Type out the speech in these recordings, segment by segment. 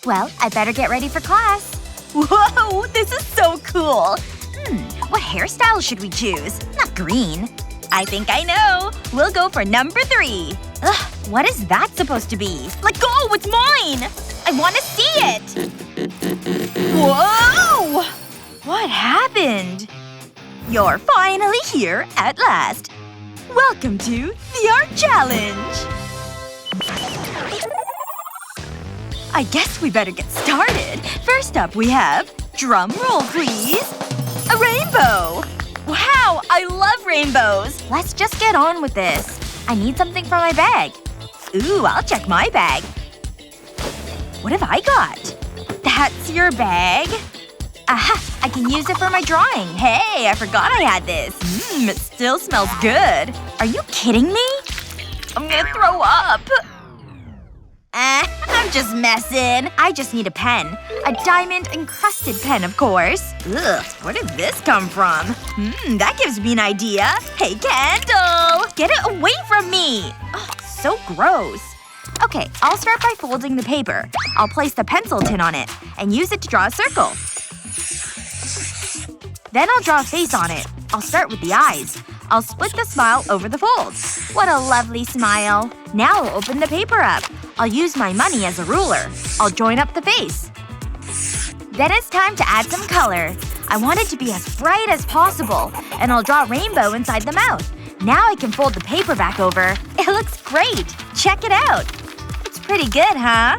Well, I better get ready for class. Whoa! This is so cool! What hairstyle should we choose? Not green. I think I know. We'll go for number 3. Ugh, what is that supposed to be? Let go! It's mine! I want to see it! Whoa! What happened? You're finally here at last. Welcome to the Art Challenge! I guess we better get started. First up we have… drum roll, please. A rainbow! Wow, I love rainbows! Let's just get on with this. I need something for my bag. Ooh, I'll check my bag. What have I got? That's your bag? Aha! I can use it for my drawing. Hey, I forgot I had this. It still smells good. Are you kidding me? I'm gonna throw up. I'm just messing. I just need a pen. A diamond-encrusted pen, of course. Ugh, where did this come from? That gives me an idea. Hey, Candle! Get it away from me! Ugh, so gross. Okay, I'll start by folding the paper. I'll place the pencil tin on it and use it to draw a circle. Then I'll draw a face on it. I'll start with the eyes. I'll split the smile over the folds. What a lovely smile. Now I'll open the paper up. I'll use my money as a ruler. I'll join up the face. Then it's time to add some color. I want it to be as bright as possible. And I'll draw a rainbow inside the mouth. Now I can fold the paper back over. It looks great! Check it out! It's pretty good, huh?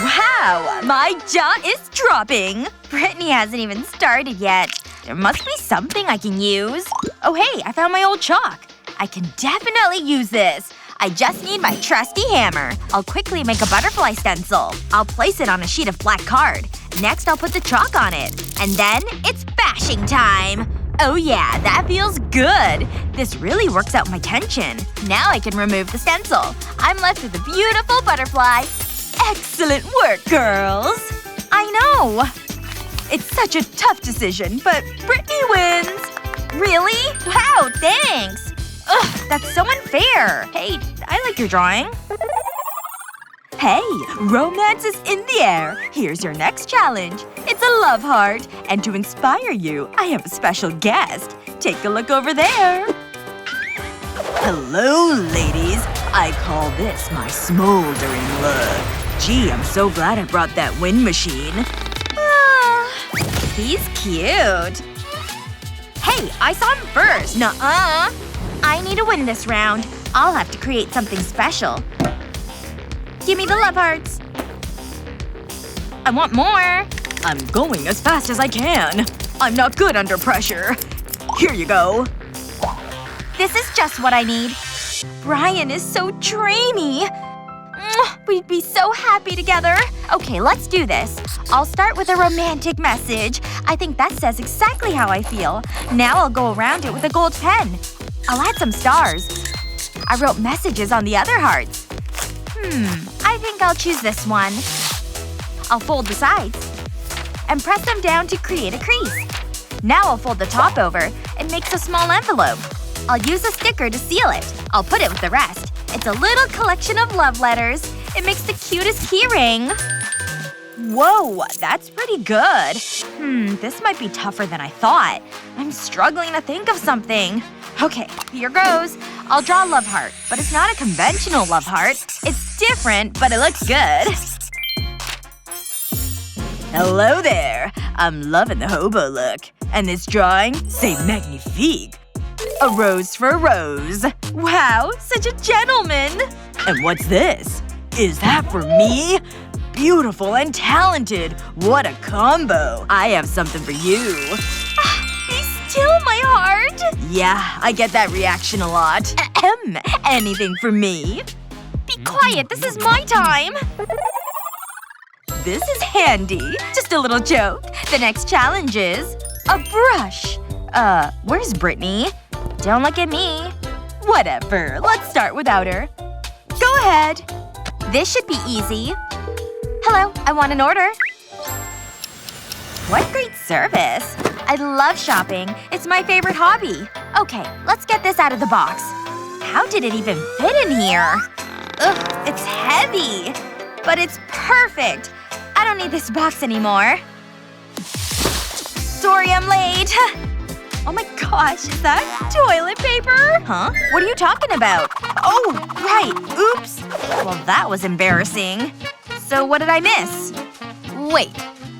Wow! My jaw is dropping! Brittany hasn't even started yet. There must be something I can use. Oh hey, I found my old chalk. I can definitely use this. I just need my trusty hammer. I'll quickly make a butterfly stencil. I'll place it on a sheet of black card. Next I'll put the chalk on it. And then it's bashing time! Oh yeah, that feels good! This really works out my tension. Now I can remove the stencil. I'm left with a beautiful butterfly. Excellent work, girls! I know! It's such a tough decision, but Brittany wins! Really? Wow, thanks! Ugh, that's so unfair! Hey, I like your drawing. Hey, romance is in the air. Here's your next challenge. It's a love heart. And to inspire you, I have a special guest. Take a look over there. Hello, ladies. I call this my smoldering look. Gee, I'm so glad I brought that wind machine. He's cute. Hey, I saw him first. Nuh-uh. I need to win this round. I'll have to create something special. Give me the love hearts. I want more. I'm going as fast as I can. I'm not good under pressure. Here you go. This is just what I need. Brian is so dreamy. We'd be so happy together. Okay, let's do this. I'll start with a romantic message. I think that says exactly how I feel. Now I'll go around it with a gold pen. I'll add some stars. I wrote messages on the other hearts. I think I'll choose this one. I'll fold the sides. And press them down to create a crease. Now I'll fold the top over. It makes a small envelope. I'll use a sticker to seal it. I'll put it with the rest. It's a little collection of love letters. It makes the cutest keyring. Whoa, that's pretty good. This might be tougher than I thought. I'm struggling to think of something. Okay, here goes. I'll draw a love heart, but it's not a conventional love heart. It's different, but it looks good. Hello there. I'm loving the hobo look. And this drawing? C'est magnifique. A rose for a rose. Wow, such a gentleman! And what's this? Is that for me? Beautiful and talented. What a combo. I have something for you. Be still, my heart! Yeah, I get that reaction a lot. Ahem. Anything for me? Be quiet, this is my time! This is handy. Just a little joke. The next challenge is… a brush. Where's Brittany? Don't look at me. Whatever. Let's start without her. Go ahead. This should be easy. Hello, I want an order. What great service. I love shopping. It's my favorite hobby. Okay, let's get this out of the box. How did it even fit in here? Ugh, it's heavy. but it's perfect! I don't need this box anymore. Sorry I'm late. Oh my gosh, is that toilet paper? Huh? What are you talking about? Oh, right. Oops. Well, that was embarrassing. So what did I miss? Wait.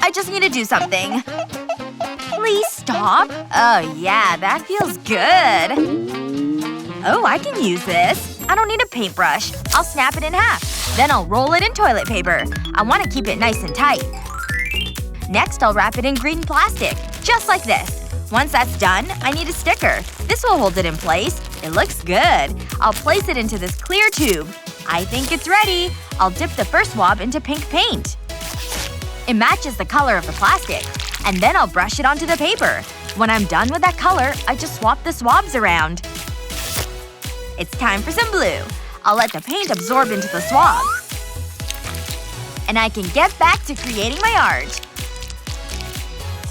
I just need to do something. Please stop. Oh yeah, that feels good. Oh, I can use this. I don't need a paintbrush. I'll snap it in half. Then I'll roll it in toilet paper. I want to keep it nice and tight. Next, I'll wrap it in green plastic. Just like this. Once that's done, I need a sticker. This will hold it in place. It looks good. I'll place it into this clear tube. I think it's ready. I'll dip the first swab into pink paint. It matches the color of the plastic. And then I'll brush it onto the paper. When I'm done with that color, I just swap the swabs around. It's time for some blue. I'll let the paint absorb into the swab. And I can get back to creating my art.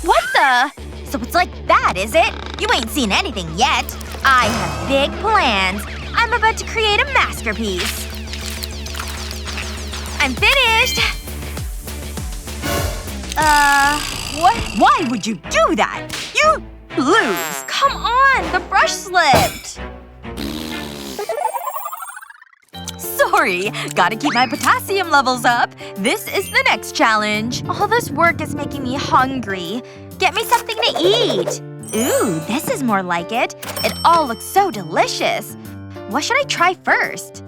What the? So it's like that, is it? You ain't seen anything yet. I have big plans. I'm about to create a masterpiece. I'm finished! What? Why would you do that? You lose! Come on! The brush slipped! Sorry. Gotta keep my potassium levels up. This is the next challenge. All this work is making me hungry. Get me something to eat! Ooh, this is more like it. It all looks so delicious. What should I try first?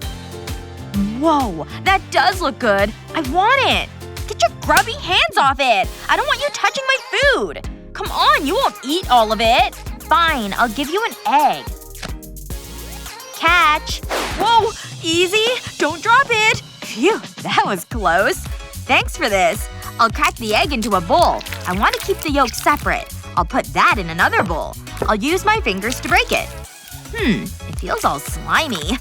Whoa, that does look good. I want it! Get your grubby hands off it! I don't want you touching my food! Come on, you won't eat all of it! Fine, I'll give you an egg. Catch! Whoa! Easy! Don't drop it! Phew, that was close. Thanks for this. I'll crack the egg into a bowl. I want to keep the yolk separate. I'll put that in another bowl. I'll use my fingers to break it. It feels all slimy.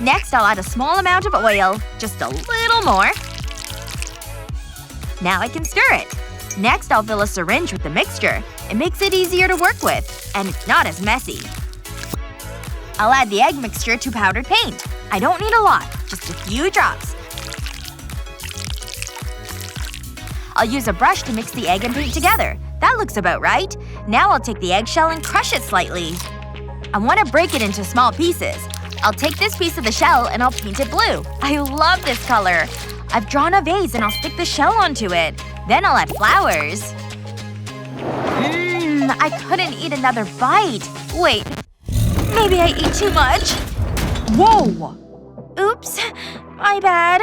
Next, I'll add a small amount of oil. Just a little more. Now I can stir it. Next, I'll fill a syringe with the mixture. It makes it easier to work with. And it's not as messy. I'll add the egg mixture to powdered paint. I don't need a lot. Just a few drops. I'll use a brush to mix the egg and paint together. That looks about right. Now I'll take the eggshell and crush it slightly. I want to break it into small pieces. I'll take this piece of the shell and I'll paint it blue. I love this color. I've drawn a vase and I'll stick the shell onto it. Then I'll add flowers. I couldn't eat another bite. Wait. Maybe I ate too much. Whoa! Oops. My bad.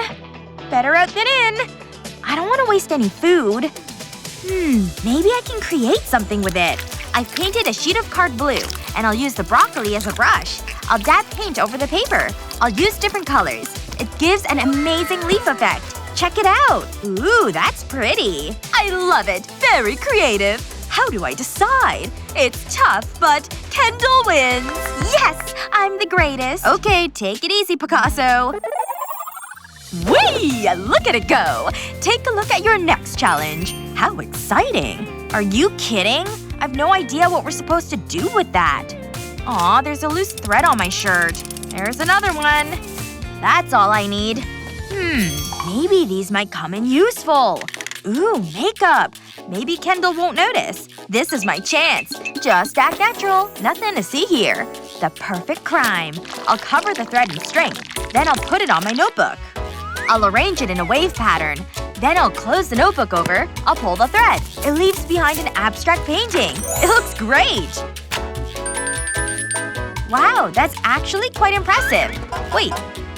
Better out than in. I don't want to waste any food. Maybe I can create something with it. I've painted a sheet of card blue, and I'll use the broccoli as a brush. I'll dab paint over the paper. I'll use different colors. It gives an amazing leaf effect. Check it out! Ooh, that's pretty. I love it. Very creative. How do I decide? It's tough, but Kendall wins! Yes! I'm the greatest. Okay, take it easy, Picasso. Whee! Look at it go! Take a look at your next challenge. How exciting. Are you kidding? I've no idea what we're supposed to do with that. Aw, there's a loose thread on my shirt. There's another one. That's all I need. Maybe these might come in useful. Ooh, makeup. Maybe Kendall won't notice. This is my chance. Just act natural. Nothing to see here. The perfect crime. I'll cover the thread in string. Then I'll put it on my notebook. I'll arrange it in a wave pattern. Then I'll close the notebook over. I'll pull the thread. It leaves behind an abstract painting. It looks great! Wow, that's actually quite impressive. Wait,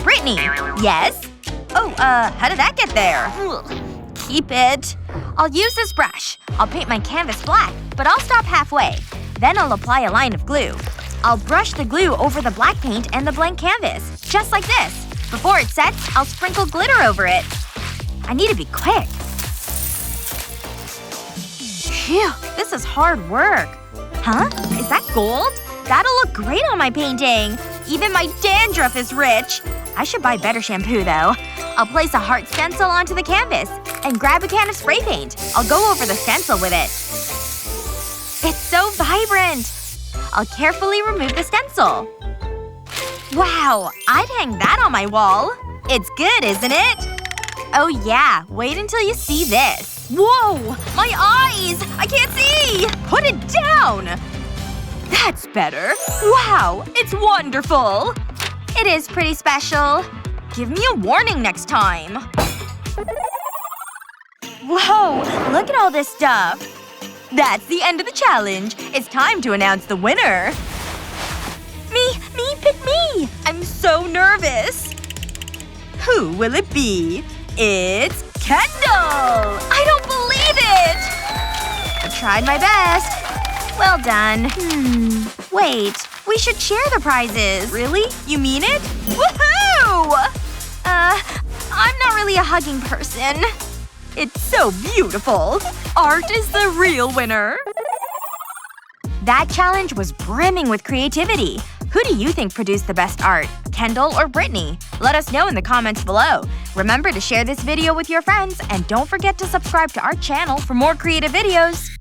Brittany. Yes? Oh, how did that get there? Keep it. I'll use this brush. I'll paint my canvas black, but I'll stop halfway. Then I'll apply a line of glue. I'll brush the glue over the black paint and the blank canvas. Just like this. Before it sets, I'll sprinkle glitter over it. I need to be quick. Phew, this is hard work. Huh? Is that gold? That'll look great on my painting. Even my dandruff is rich. I should buy better shampoo, though. I'll place a heart stencil onto the canvas and grab a can of spray paint. I'll go over the stencil with it. It's so vibrant! I'll carefully remove the stencil. Wow, I'd hang that on my wall. It's good, isn't it? Oh yeah, wait until you see this. Whoa! My eyes! I can't see! Put it down! That's better. Wow, it's wonderful! It is pretty special. Give me a warning next time. Whoa, look at all this stuff. That's the end of the challenge. It's time to announce the winner. Me, pick me! I'm so nervous. Who will it be? It's Kendall! I don't believe it! I tried my best. Well done. Wait. We should share the prizes. Really? You mean it? Woohoo! I'm not really a hugging person. It's so beautiful. Art is the real winner. That challenge was brimming with creativity. Who do you think produced the best art? Kendall or Brittany? Let us know in the comments below. Remember to share this video with your friends and don't forget to subscribe to our channel for more creative videos.